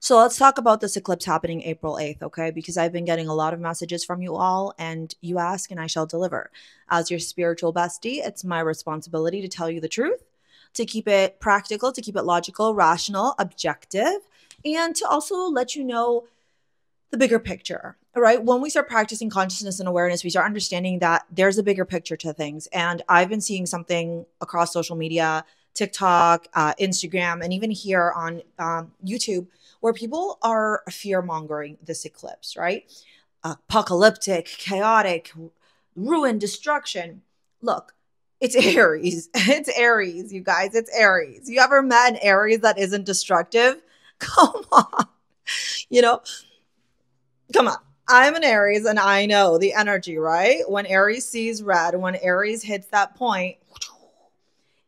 So let's talk about this eclipse happening April 8th, okay? Because I've been getting a lot of messages from you all, and you ask and I shall deliver. As your spiritual bestie, it's my responsibility to tell you the truth, to keep it practical, to keep it logical, rational, objective, and to also let you know the bigger picture. All right. When we start practicing consciousness and awareness, we start understanding that there's a bigger picture to things. And I've been seeing something across social media, TikTok, Instagram, and even here on YouTube, where people are fear mongering this eclipse, right? Apocalyptic, chaotic, ruin, destruction. Look, it's Aries. It's Aries, you guys. It's Aries. You ever met an Aries that isn't destructive? Come on. You know, come on. I'm an Aries and I know the energy, right? When Aries sees red, when Aries hits that point,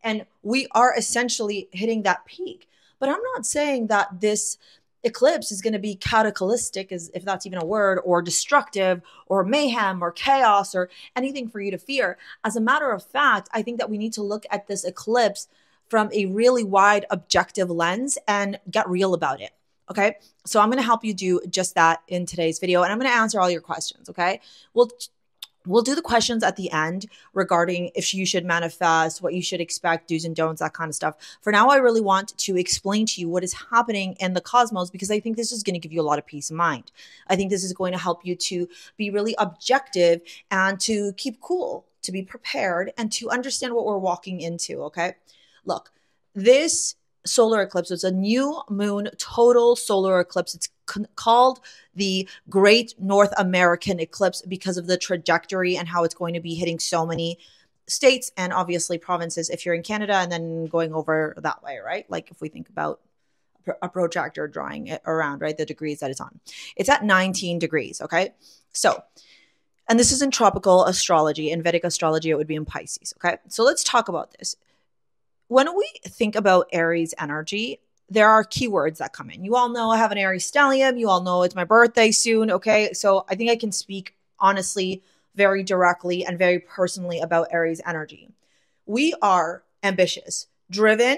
and we are essentially hitting that peak. But I'm not saying that this eclipse is going to be cataclysmic, as if that's even a word, or destructive, or mayhem, or chaos, or anything for you to fear. As a matter of fact, I think that we need to look at this eclipse from a really wide objective lens and get real about it. Okay. So I'm going to help you do just that in today's video, and I'm going to answer all your questions. Okay. We'll do the questions at the end regarding if you should manifest, what you should expect, do's and don'ts, that kind of stuff. For now, I really want to explain to you what is happening in the cosmos, because I think this is going to give you a lot of peace of mind. I think this is going to help you to be really objective and to keep cool, to be prepared, and to understand what we're walking into. Okay. Look, this solar eclipse, it's a new moon total solar eclipse. It's called the Great North American Eclipse because of the trajectory and how it's going to be hitting so many states and obviously provinces if you're in Canada, and then going over that way, right? Like if we think about a protractor drawing it around, right? The degrees that it's on. It's at 19 degrees, okay? So, and this is in tropical astrology. In Vedic astrology, it would be in Pisces, okay? So let's talk about this. When we think about Aries energy, there are keywords that come in. You all know I have an Aries stellium. You all know it's my birthday soon. Okay. So I think I can speak honestly, very directly, and very personally about Aries energy. We are ambitious, driven,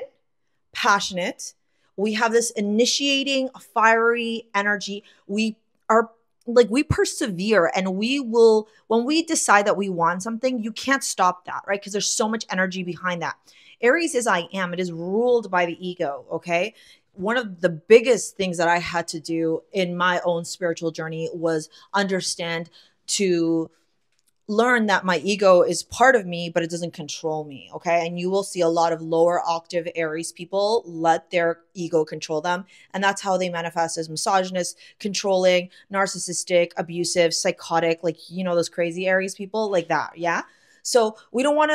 passionate. We have this initiating, fiery energy. We are like, we persevere, and we will, when we decide that we want something, you can't stop that, right? Because there's so much energy behind that. Aries is I am. It is ruled by the ego, okay? One of the biggest things that I had to do in my own spiritual journey was understand to learn that my ego is part of me, but it doesn't control me, okay? And you will see a lot of lower octave Aries people let their ego control them. And that's how they manifest as misogynist, controlling, narcissistic, abusive, psychotic, like, you know, those crazy Aries people like that, yeah? So we don't want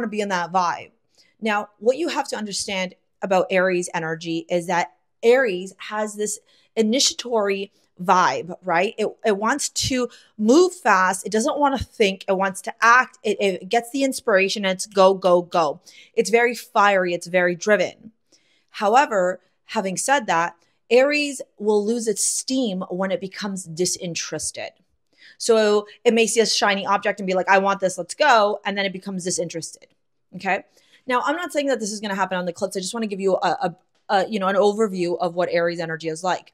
to be in that vibe. Now, what you have to understand about Aries energy is that Aries has this initiatory vibe, right? It wants to move fast. It doesn't want to think. It wants to act. It gets the inspiration, and it's go, go, go. It's very fiery. It's very driven. However, having said that, Aries will lose its steam when it becomes disinterested. So it may see a shiny object and be like, I want this, let's go. And then it becomes disinterested. Okay. Now, I'm not saying that this is going to happen on the eclipse. I just want to give you an overview of what Aries energy is like.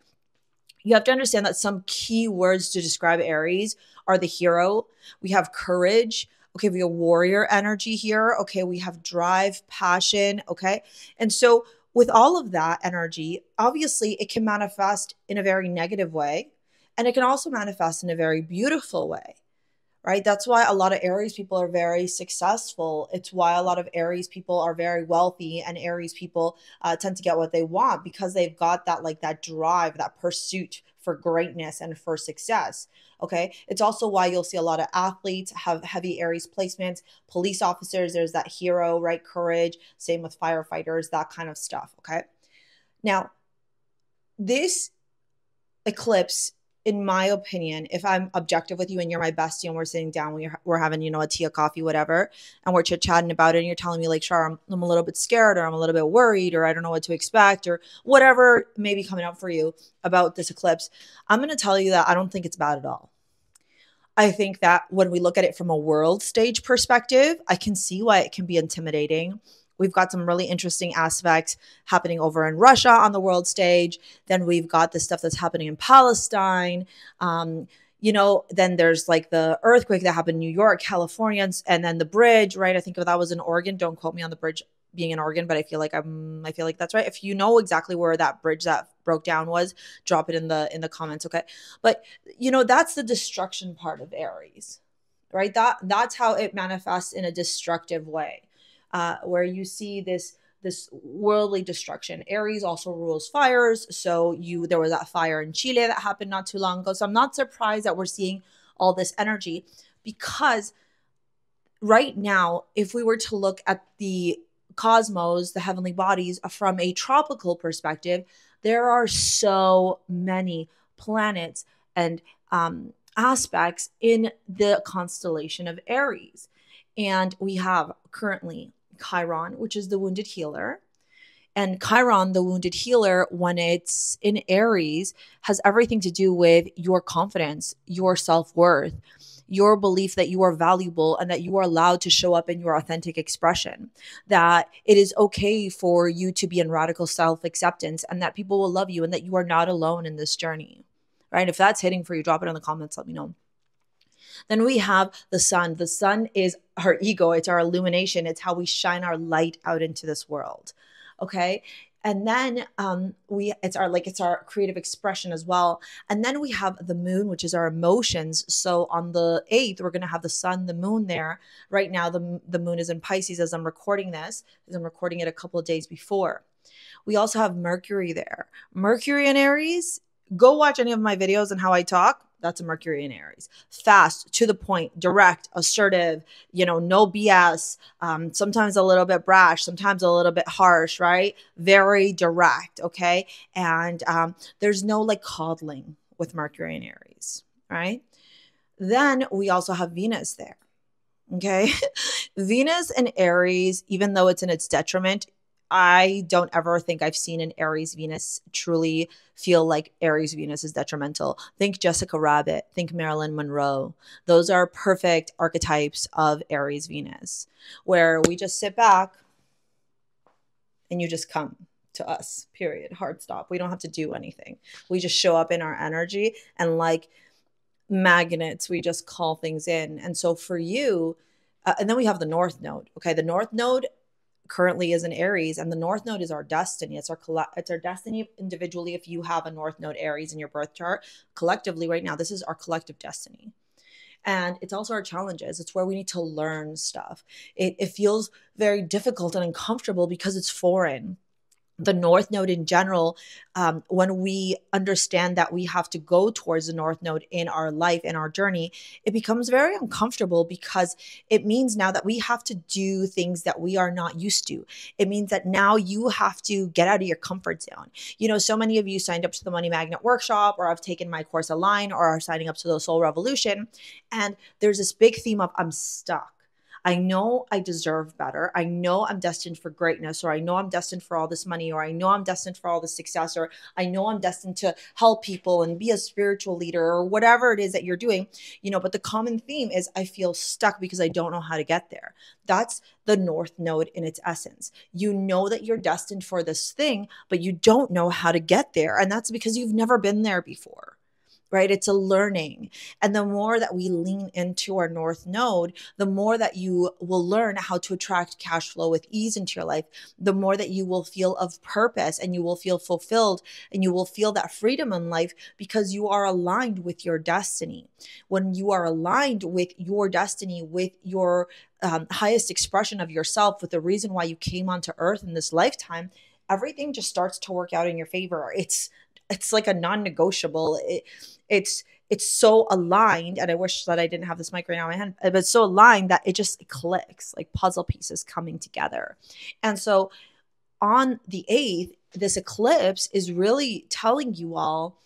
You have to understand that some key words to describe Aries are the hero. We have courage. Okay, we have warrior energy here. Okay, we have drive, passion. Okay, and so with all of that energy, obviously it can manifest in a very negative way, and it can also manifest in a very beautiful way. Right? That's why a lot of Aries people are very successful. It's why a lot of Aries people are very wealthy, and Aries people tend to get what they want because they've got that, like, that drive, that pursuit for greatness and for success. Okay. It's also why you'll see a lot of athletes have heavy Aries placements, police officers, there's that hero, right? Courage. Same with firefighters, that kind of stuff. Okay. Now, this eclipse, in my opinion, if I'm objective with you and you're my bestie and we're sitting down, we're having, you know, a tea, a coffee, whatever, and we're chit-chatting about it, and you're telling me like, Char, I'm a little bit scared, or I'm a little bit worried, or I don't know what to expect, or whatever may be coming up for you about this eclipse, I'm going to tell you that I don't think it's bad at all. I think that when we look at it from a world stage perspective, I can see why it can be intimidating. We've got some really interesting aspects happening over in Russia on the world stage. Then we've got the stuff that's happening in Palestine. Then there's like the earthquake that happened in New York, California, and then the bridge, right? I think that was in Oregon. Don't quote me on the bridge being in Oregon, but I feel like that's right. If you know exactly where that bridge that broke down was, drop it in the comments, okay? But that's the destruction part of Aries, right? That's how it manifests in a destructive way, where you see this worldly destruction. Aries also rules fires. So there was that fire in Chile that happened not too long ago. So I'm not surprised that we're seeing all this energy, because right now, if we were to look at the cosmos, the heavenly bodies, from a tropical perspective, there are so many planets and aspects in the constellation of Aries. And we have currently Chiron, which is the wounded healer. And Chiron, the wounded healer, when it's in Aries, has everything to do with your confidence, your self-worth, your belief that you are valuable and that you are allowed to show up in your authentic expression, that it is okay for you to be in radical self-acceptance, and that people will love you and that you are not alone in this journey, right? If that's hitting for you, drop it in the comments, let me know. Then we have the sun. The sun is our ego. It's our illumination. It's how we shine our light out into this world. Okay. And then it's our creative expression as well. And then we have the moon, which is our emotions. So on the 8th, we're going to have the sun, the moon there. Right now, the moon is in Pisces as I'm recording this, as I'm recording it a couple of days before. We also have Mercury there. Mercury in Aries, go watch any of my videos on how I talk. That's a Mercury in Aries. Fast, to the point, direct, assertive, no BS, sometimes a little bit brash, sometimes a little bit harsh, right? Very direct, okay? And there's no like coddling with Mercury in Aries, right? Then we also have Venus there, okay? Venus in Aries, even though it's in its detriment, I don't ever think I've seen an Aries Venus truly feel like Aries Venus is detrimental. Think Jessica Rabbit, think Marilyn Monroe. Those are perfect archetypes of Aries Venus, where we just sit back and you just come to us, period, hard stop. We don't have to do anything. We just show up in our energy, and like magnets, we just call things in. And so for you, and then we have the North Node. Okay, the North Node currently is in Aries, and the North Node is our destiny. It's our destiny individually. If you have a North Node Aries in your birth chart, collectively right now, this is our collective destiny. And it's also our challenges. It's where we need to learn stuff. It feels very difficult and uncomfortable because it's foreign. The North Node in general, when we understand that we have to go towards the North Node in our life, in our journey, it becomes very uncomfortable because it means now that we have to do things that we are not used to. It means that now you have to get out of your comfort zone. So many of you signed up to the Money Magnet Workshop, or have taken my course Align, or are signing up to the Soul Revolution. And there's this big theme of I'm stuck. I know I deserve better. I know I'm destined for greatness, or I know I'm destined for all this money, or I know I'm destined for all this success, or I know I'm destined to help people and be a spiritual leader, or whatever it is that you're doing, but the common theme is I feel stuck because I don't know how to get there. That's the North Node in its essence. You know that you're destined for this thing, but you don't know how to get there. And that's because you've never been there before. Right? It's a learning. And the more that we lean into our North Node, the more that you will learn how to attract cash flow with ease into your life, the more that you will feel of purpose, and you will feel fulfilled, and you will feel that freedom in life because you are aligned with your destiny. When you are aligned with your destiny, with your highest expression of yourself, with the reason why you came onto earth in this lifetime, everything just starts to work out in your favor. It's like a non-negotiable. It's so aligned, and I wish that I didn't have this mic right now in my hand, but it's so aligned that it just clicks, like puzzle pieces coming together. And so on the 8th, this eclipse is really telling you all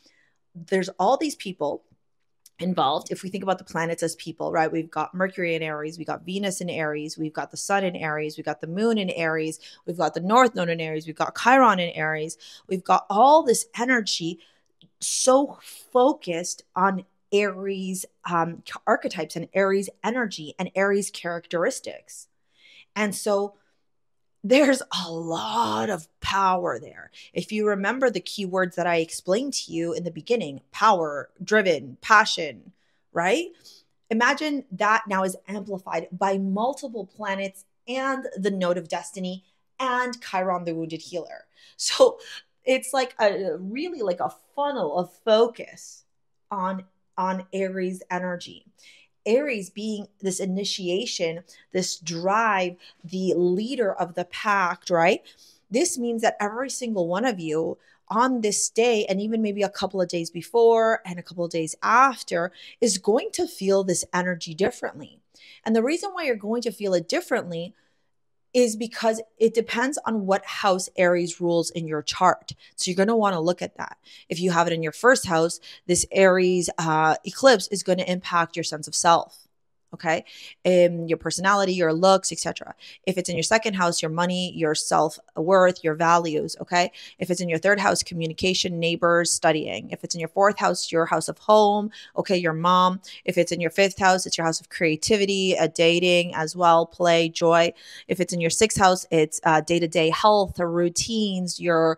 there's all these people involved. If we think about the planets as people, right? We've got Mercury in Aries, we got Venus in Aries, we've got the Sun in Aries, we've got the Moon in Aries, we've got the North Node in Aries, we've got Chiron in Aries, we've got all this energy so focused on Aries archetypes and Aries energy and Aries characteristics. And so there's a lot of power there. If you remember the keywords that I explained to you in the beginning, power, driven, passion, right? Imagine that now is amplified by multiple planets and the node of destiny and Chiron, the wounded healer. So it's like a really like a funnel of focus on Aries energy. Aries being this initiation, this drive, the leader of the pack, right? This means that every single one of you on this day, and even maybe a couple of days before and a couple of days after, is going to feel this energy differently. And the reason why you're going to feel it differently is because it depends on what house Aries rules in your chart. So you're going to want to look at that. If you have it in your first house, this Aries eclipse is going to impact your sense of self. Okay, your personality, your looks, etc. If it's in your second house, your money, your self-worth, your values. Okay, if it's in your third house, communication, neighbors, studying. If it's in your fourth house, your house of home. Okay, your mom. If it's in your fifth house, it's your house of creativity, dating as well, play, joy. If it's in your sixth house, it's day-to-day health, routines, your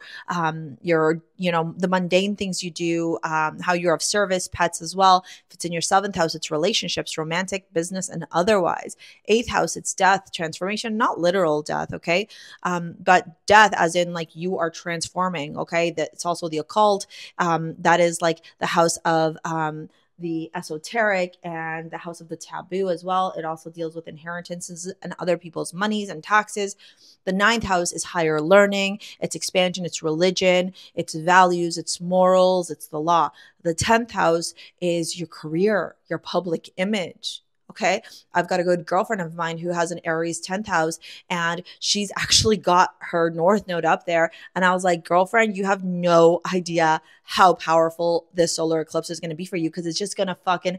the mundane things you do, how you're of service, pets as well. If it's in your seventh house, it's relationships, romantic, business, and otherwise. Eighth house, it's death, transformation, not literal death, okay? But death as in like you are transforming, okay? That's also the occult. That is like the house of the esoteric and the house of the taboo as well. It also deals with inheritances and other people's monies and taxes. The ninth house is higher learning, it's expansion, it's religion, it's values, it's morals, it's the law. The 10th house is your career, your public image. Okay. I've got a good girlfriend of mine who has an Aries 10th house, and she's actually got her North Node up there. And I was like, girlfriend, you have no idea how powerful this solar eclipse is going to be for you, because it's just going to fucking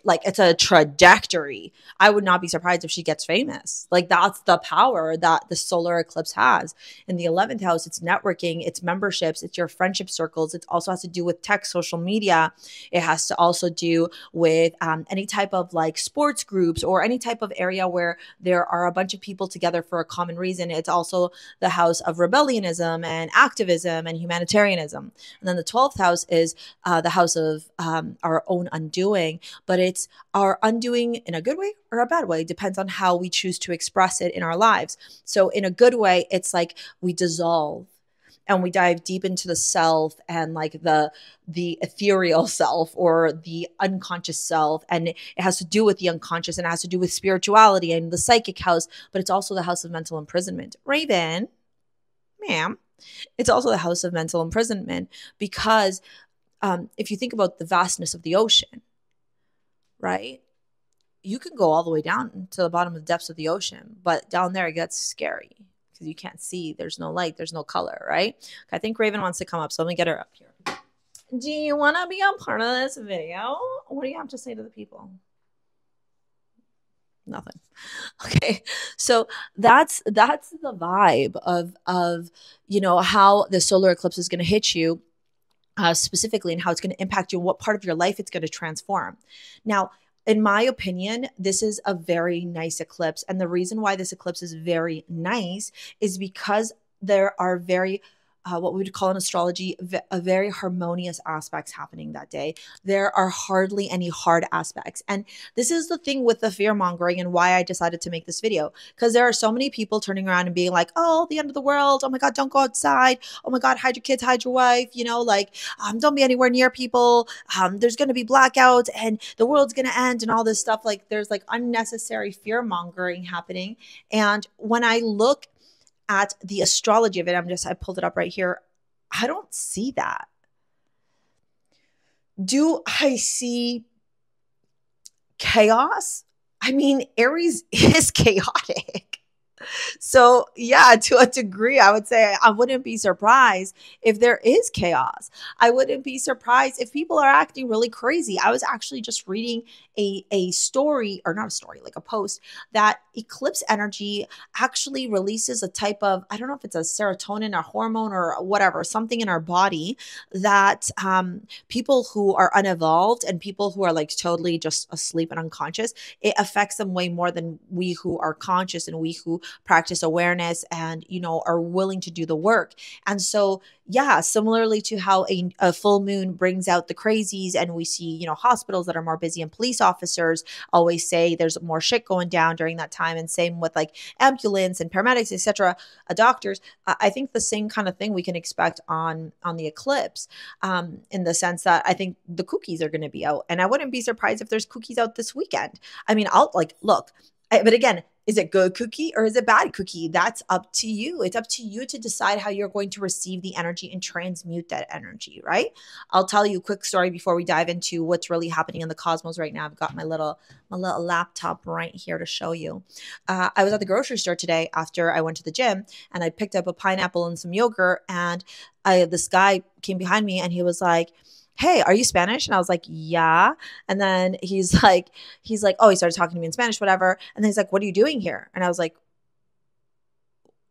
it's a trajectory. I would not be surprised if she gets famous. Like, that's the power that the solar eclipse has. In the 11th house, it's networking, it's memberships, it's your friendship circles. It also has to do with tech, social media. It has to also do with any type of like sports groups or any type of area where there are a bunch of people together for a common reason. It's also the house of rebellionism and activism and humanitarianism. And then the 12th house is the house of our own undoing, but it's our undoing in a good way or a bad way. It depends on how we choose to express it in our lives. So in a good way, it's like we dissolve and we dive deep into the self and like the ethereal self or the unconscious self. And it has to do with the unconscious, and it has to do with spirituality and the psychic house, but it's also the house of mental imprisonment. Raven, ma'am, it's also the house of mental imprisonment, because if you think about the vastness of the ocean, right? You can go all the way down to the bottom of the depths of the ocean, but down there it gets scary because you can't see. There's no light. There's no color, right? I think Raven wants to come up, so let me get her up here. Do you want to be a part of this video? What do you have to say to the people? Nothing. Okay. So that's the vibe of how the solar eclipse is going to hit you specifically, and how it's going to impact you and what part of your life it's going to transform. Now, in my opinion, this is a very nice eclipse. And the reason why this eclipse is very nice is because there are very what we would call in astrology, a very harmonious aspects happening that day. There are hardly any hard aspects. And this is the thing with the fear mongering and why I decided to make this video, because there are so many people turning around and being like, oh, the end of the world. Oh my God, don't go outside. Oh my God, hide your kids, hide your wife. Don't be anywhere near people. There's going to be blackouts and the world's going to end and all this stuff. Like, there's like unnecessary fear mongering happening. And when I look at the astrology of it, I pulled it up right here. I don't see that. Do I see chaos? I mean, Aries is chaotic. So yeah, to a degree, I would say I wouldn't be surprised if there is chaos. I wouldn't be surprised if people are acting really crazy. I was actually just reading a story, or not a story, like a post, that eclipse energy actually releases a type of, I don't know if it's a serotonin, a hormone, or whatever, something in our body that people who are unevolved and people who are like totally just asleep and unconscious, it affects them way more than we who are conscious and we who practice awareness and, you know, are willing to do the work. And so, yeah, similarly to how a full moon brings out the crazies, and we see, you know, hospitals that are more busy and police officers always say there's more shit going down during that time. And same with like ambulance and paramedics, etc., doctors. I think the same kind of thing we can expect on the eclipse, in the sense that I think the cookies are going to be out, and I wouldn't be surprised if there's cookies out this weekend. I mean, I'll like look, but again, is it good cookie or is it bad cookie? That's up to you. It's up to you to decide how you're going to receive the energy and transmute that energy, right? I'll tell you a quick story before we dive into what's really happening in the cosmos right now. I've got my little laptop right here to show you. I was at the grocery store today after I went to the gym, and I picked up a pineapple and some yogurt, and this guy came behind me and he was like, "Hey, are you Spanish?" And I was like, "Yeah." And then he's like, oh, he started talking to me in Spanish, whatever. And then he's like, "What are you doing here?" And I was like,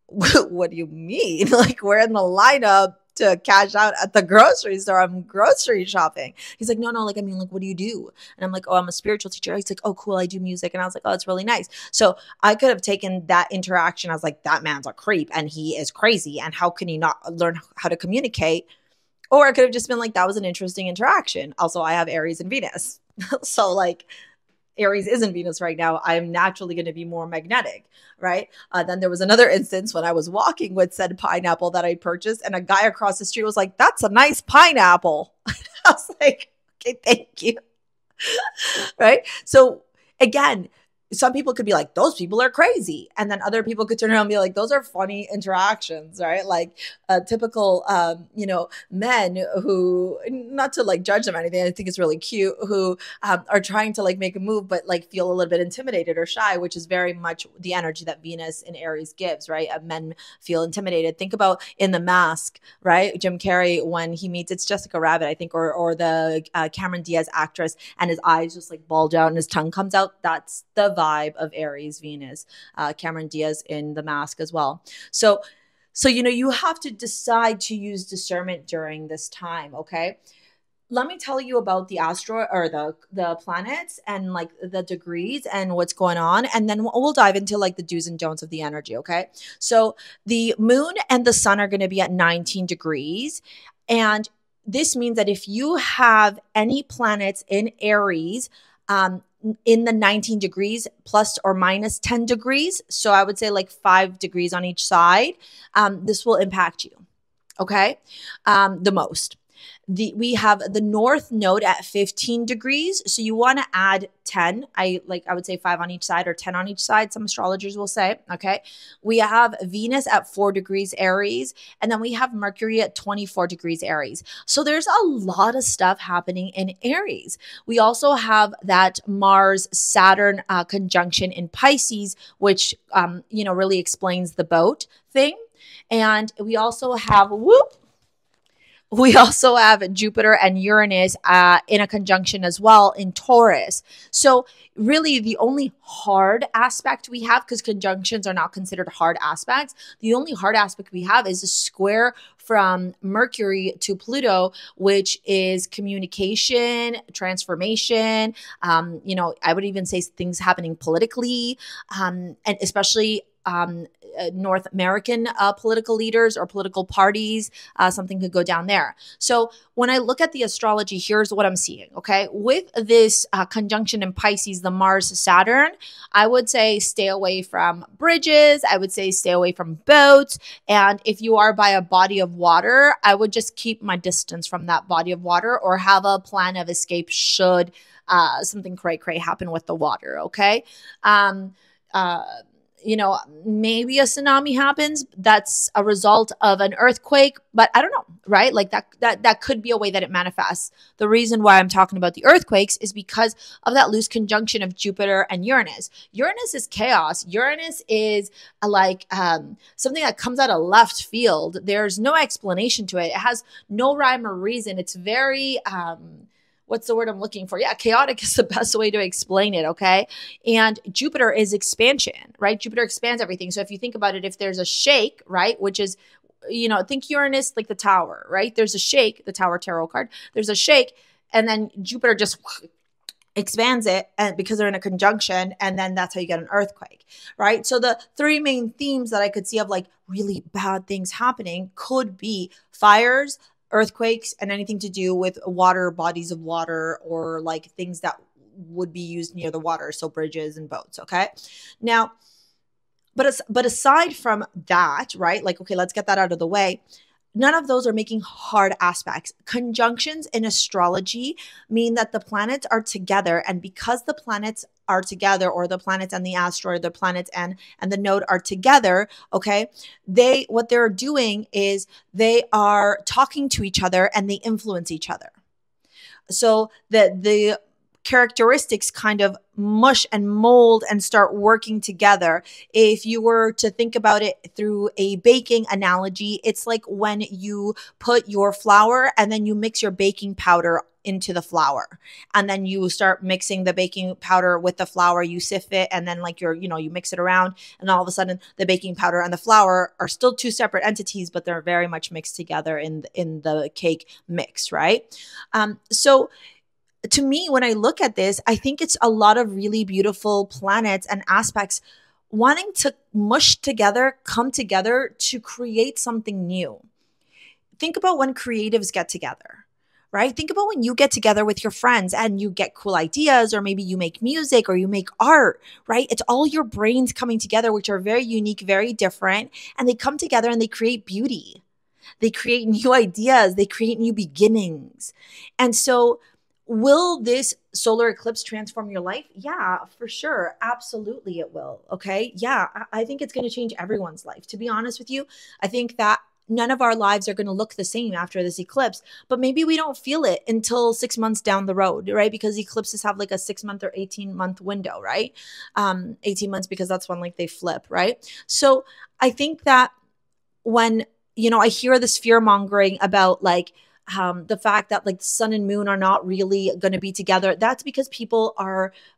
"What do you mean? Like, we're in the lineup to cash out at the grocery store. I'm grocery shopping." He's like, no, like, I mean, like, what do you do? And I'm like, "Oh, I'm a spiritual teacher." He's like, "Oh, cool. I do music." And I was like, "Oh, it's really nice." So I could have taken that interaction. I was like, that man's a creep and he is crazy. And how can he not learn how to communicate? Or I could have just been like, that was an interesting interaction. Also, I have Aries and Venus. So like, Aries is in Venus right now. I'm naturally going to be more magnetic, right? Then there was another instance when I was walking with said pineapple that I purchased, and a guy across the street was like, "That's a nice pineapple." I was like, "Okay, thank you." Right? So again, some people could be like, "Those people are crazy." And then other people could turn around and be like, "Those are funny interactions," right? Like typical, you know, men who, not to like judge them or anything, I think it's really cute, who are trying to like make a move, but like feel a little bit intimidated or shy, which is very much the energy that Venus in Aries gives, right? Men feel intimidated. Think about in The Mask, right? Jim Carrey, when he meets, it's Jessica Rabbit, I think, or the Cameron Diaz actress, and his eyes just like bulge out and his tongue comes out. That's the vibe of Aries Venus. Cameron Diaz in The Mask as well. So you know, you have to decide to use discernment during this time. Okay, let me tell you about the astro or the planets and like the degrees and what's going on, and then we'll dive into like the do's and don'ts of the energy. Okay, so the moon and the sun are going to be at 19 degrees, and this means that if you have any planets in Aries, in the 19 degrees plus or minus 10 degrees. So I would say like 5 degrees on each side. This will impact you. Okay. The most. We have the North Node at 15 degrees. So you want to add 10. I would say 5 on each side or 10 on each side. Some astrologers will say, okay. We have Venus at 4 degrees Aries. And then we have Mercury at 24 degrees Aries. So there's a lot of stuff happening in Aries. We also have that Mars Saturn conjunction in Pisces, which, you know, really explains the boat thing. And we also have, Jupiter and Uranus in a conjunction as well in Taurus. So really the only hard aspect we have, because conjunctions are not considered hard aspects, the only hard aspect we have is a square from Mercury to Pluto, which is communication, transformation. You know, I would even say things happening politically, and especially North American political leaders or political parties. Something could go down there. So when I look at the astrology, here's what I'm seeing. Okay. With this conjunction in Pisces, the Mars Saturn, I would say stay away from bridges. I would say stay away from boats. And if you are by a body of water, I would just keep my distance from that body of water, or have a plan of escape should something cray happen with the water. Okay. You know, maybe a tsunami happens. That's a result of an earthquake, but I don't know, right? Like that could be a way that it manifests. The reason why I'm talking about the earthquakes is because of that loose conjunction of Jupiter and Uranus. Uranus is chaos. Uranus is like something that comes out of left field. There's no explanation to it. It has no rhyme or reason. It's very what's the word I'm looking for? Yeah, chaotic is the best way to explain it, okay? And Jupiter is expansion, right? Jupiter expands everything. So if you think about it, if there's a shake, right, which is, you know, think Uranus like the tower, right? There's a shake, the tower tarot card. There's a shake, and then Jupiter just expands it, and because they're in a conjunction, and then that's how you get an earthquake, right? So the three main themes that I could see of like really bad things happening could be fires, earthquakes, and anything to do with water, bodies of water, or like things that would be used near the water, so bridges and boats. Okay, now, but aside from that, right, like, okay, let's get that out of the way. None of those are making hard aspects. Conjunctions in astrology mean that the planets are together, and because the planets are together, or the planets and the asteroid, the planets and the node are together, okay, what they're doing is they are talking to each other and they influence each other. So the characteristics kind of mush and mold and start working together. If you were to think about it through a baking analogy, it's like when you put your flour and then you mix your baking powder into the flour, and then you start mixing the baking powder with the flour, you sift it, and then like you mix it around, and all of a sudden the baking powder and the flour are still two separate entities, but they're very much mixed together in the cake mix, right? So to me, when I look at this, I think it's a lot of really beautiful planets and aspects wanting to mush together, come together to create something new. Think about when creatives get together, right? Think about when you get together with your friends and you get cool ideas, or maybe you make music or you make art, right? It's all your brains coming together, which are very unique, very different, and they come together and they create beauty. They create new ideas. They create new beginnings. And so, will this solar eclipse transform your life? Yeah, for sure. Absolutely it will. Okay. Yeah, I think it's going to change everyone's life. To be honest with you, I think that none of our lives are going to look the same after this eclipse, but maybe we don't feel it until 6 months down the road, right? Because eclipses have like a 6-month or 18-month window, right? 18 months, because that's when like they flip, right? So I think that when, I hear this fear mongering about like, the fact that like sun and moon are not really going to be together, that's because people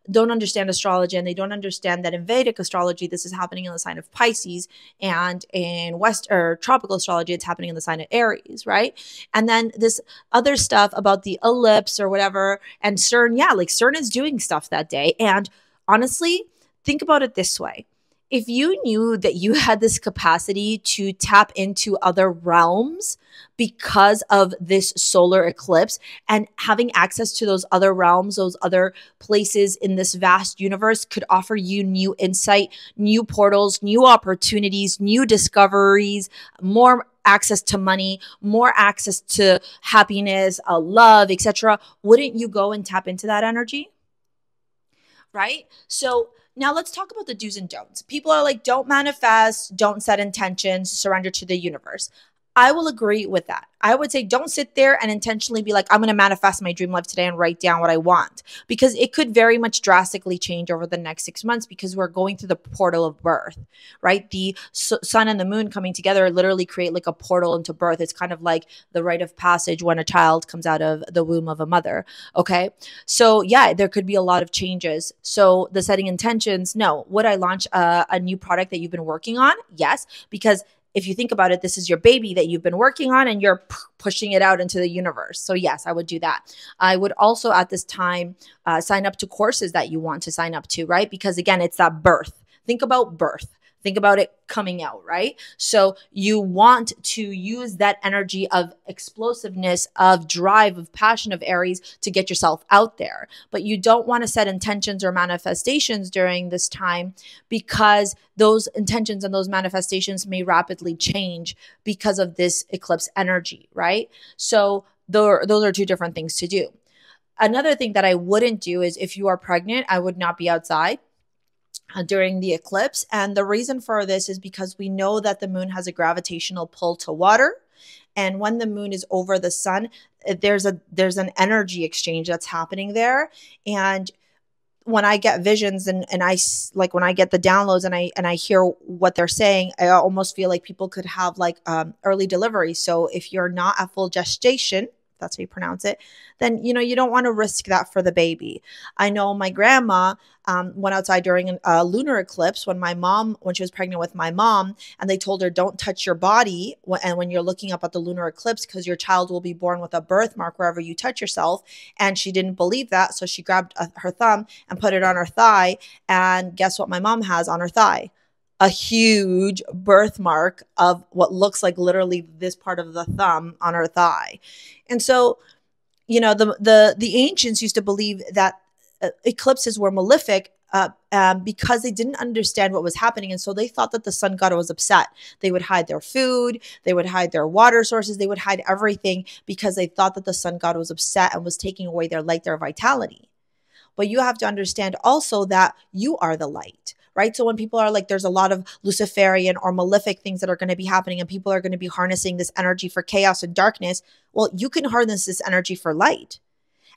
don't understand astrology, and they don't understand that in Vedic astrology, this is happening in the sign of Pisces, and in West or tropical astrology, it's happening in the sign of Aries, right? And then this other stuff about the ellipse or whatever, and CERN, yeah, like CERN is doing stuff that day. And honestly, think about it this way. If you knew that you had this capacity to tap into other realms because of this solar eclipse, and having access to those other realms, those other places in this vast universe could offer you new insight, new portals, new opportunities, new discoveries, more access to money, more access to happiness, love, etc., wouldn't you go and tap into that energy? Right? So now let's talk about the do's and don'ts. People are like, don't manifest, don't set intentions, surrender to the universe. I will agree with that. I would say don't sit there and intentionally be like, I'm going to manifest my dream life today and write down what I want, because it could very much drastically change over the next 6 months, because we're going through the portal of birth, right? The sun and the moon coming together literally create like a portal into birth. It's kind of like the rite of passage when a child comes out of the womb of a mother. Okay. So yeah, there could be a lot of changes. So the setting intentions, no. Would I launch a new product that you've been working on? Yes, because if you think about it, this is your baby that you've been working on, and you're pushing it out into the universe. So yes, I would do that. I would also at this time sign up to courses that you want to sign up to, right? Because again, it's that birth. Think about birth. Think about it coming out, right? So you want to use that energy of explosiveness, of drive, of passion of Aries to get yourself out there. But you don't want to set intentions or manifestations during this time, because those intentions and those manifestations may rapidly change because of this eclipse energy, right? So those are two different things to do. Another thing that I wouldn't do is, if you are pregnant, I would not be outside during the eclipse. And the reason for this is because we know that the moon has a gravitational pull to water. And when the moon is over the sun, there's an energy exchange that's happening there. And when I get visions and I like when I get the downloads and I hear what they're saying, I almost feel like people could have like early delivery. So if you're not at full gestation, that's how you pronounce it, then, you know, you don't want to risk that for the baby. I know my grandma went outside during a lunar eclipse when she was pregnant with my mom, and they told her, don't touch your body when you're looking up at the lunar eclipse, because your child will be born with a birthmark wherever you touch yourself. And she didn't believe that. So she grabbed her thumb and put it on her thigh. And guess what my mom has on her thigh? A huge birthmark of what looks like literally this part of the thumb on her thigh. And so, you know, the ancients used to believe that eclipses were malefic because they didn't understand what was happening. And so they thought that the sun god was upset. They would hide their food. They would hide their water sources. They would hide everything because they thought that the sun god was upset and was taking away their light, their vitality. But you have to understand also that you are the light, right? So when people are like, there's a lot of Luciferian or malefic things that are going to be happening and people are going to be harnessing this energy for chaos and darkness. Well, you can harness this energy for light.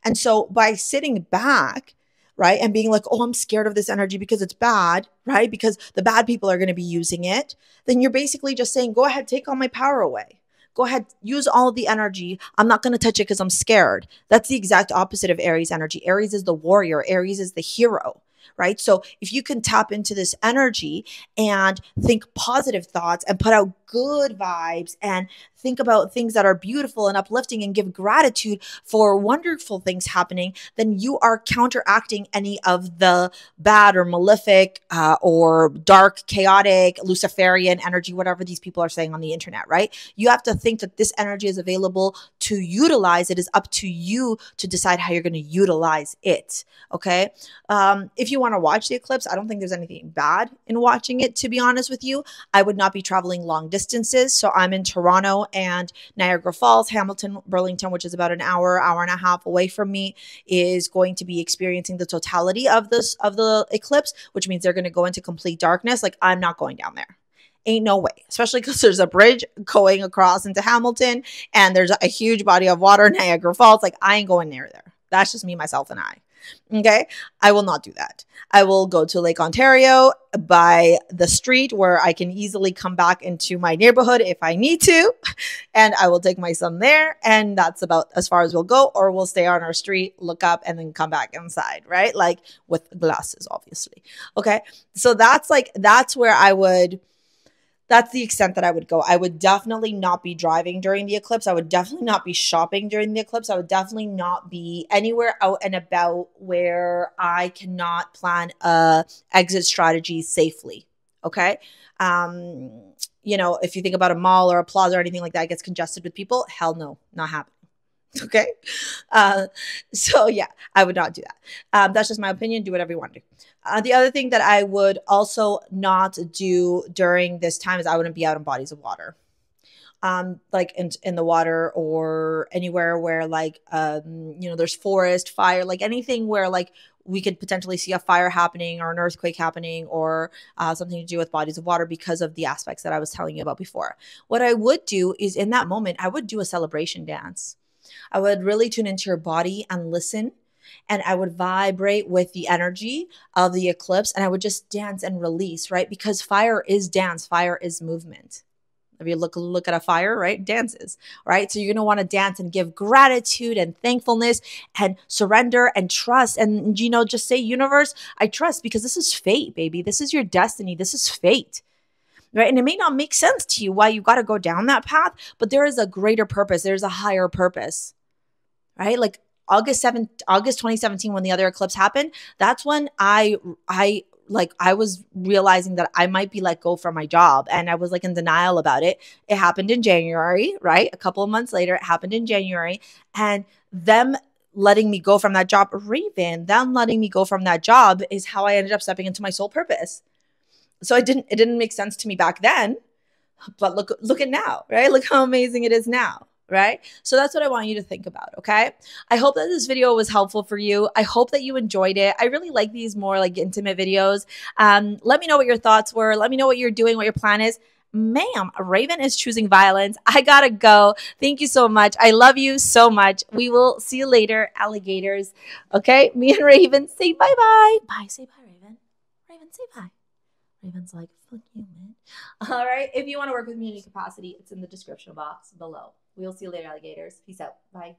And so by sitting back, right, and being like, oh, I'm scared of this energy because it's bad, right? Because the bad people are going to be using it. Then you're basically just saying, go ahead, take all my power away. Go ahead, use all the energy. I'm not going to touch it because I'm scared. That's the exact opposite of Aries energy. Aries is the warrior. Aries is the hero, right? So if you can tap into this energy and think positive thoughts and put out good vibes and think about things that are beautiful and uplifting and give gratitude for wonderful things happening, then you are counteracting any of the bad or malefic or dark, chaotic, Luciferian energy, whatever these people are saying on the internet, right? You have to think that this energy is available to utilize. It is up to you to decide how you're going to utilize it, okay? If you want to watch the eclipse, I don't think there's anything bad in watching it, to be honest with you. I would not be traveling long distances. So I'm in Toronto and Niagara Falls, Hamilton, Burlington, which is about an hour and a half away from me, is going to be experiencing the totality of the eclipse, which means they're going to go into complete darkness. Like, I'm not going down there. Ain't no way, especially because there's a bridge going across into Hamilton and there's a huge body of water, Niagara Falls. Like, I ain't going near there. That's just me, myself, and I. Okay. I will not do that. I will go to Lake Ontario by the street where I can easily come back into my neighborhood if I need to. And I will take my son there. And that's about as far as we'll go, or we'll stay on our street, look up, and then come back inside, right? Like with glasses, obviously. Okay. So that's where I would. That's the extent that I would go. I would definitely not be driving during the eclipse. I would definitely not be shopping during the eclipse. I would definitely not be anywhere out and about where I cannot plan a exit strategy safely. Okay. You know, if you think about a mall or a plaza or anything like that, it gets congested with people. Hell no, not happening. Okay. So yeah, I would not do that. That's just my opinion. Do whatever you want to do. The other thing that I would also not do during this time is I wouldn't be out in bodies of water. Like in the water or anywhere where like, you know, there's forest, fire, like anything where like we could potentially see a fire happening or an earthquake happening or something to do with bodies of water because of the aspects that I was telling you about before. What I would do is in that moment, I would do a celebration dance. I would really tune into your body and listen. And I would vibrate with the energy of the eclipse. And I would just dance and release, right? Because fire is dance. Fire is movement. If you look at a fire, right? Dances, right? So you're going to want to dance and give gratitude and thankfulness and surrender and trust. And, you know, just say, universe, I trust because this is fate, baby. This is your destiny. This is fate. Right. And it may not make sense to you why you got to go down that path, but there is a greater purpose. There's a higher purpose, right? Like August 2017, when the other eclipse happened, that's when I was realizing that I might be let go from my job. And I was like in denial about it. It happened in January, right? A couple of months later, it happened in January. And them letting me go from that job, them letting me go from that job is how I ended up stepping into my soul purpose. So it didn't make sense to me back then, but look at now, right? Look how amazing it is now, right? So that's what I want you to think about, okay? I hope that this video was helpful for you. I hope that you enjoyed it. I really like these more like intimate videos. Let me know what your thoughts were. Let me know what you're doing, what your plan is. Ma'am, Raven is choosing violence. I gotta go. Thank you so much. I love you so much. We will see you later, alligators. Okay? Me and Raven say bye-bye. Bye. Say bye, Raven. Raven, say bye. Raven's like, fuck you, man. All right. If you want to work with me in any capacity, it's in the description box below. We'll see you later, alligators. Peace out. Bye.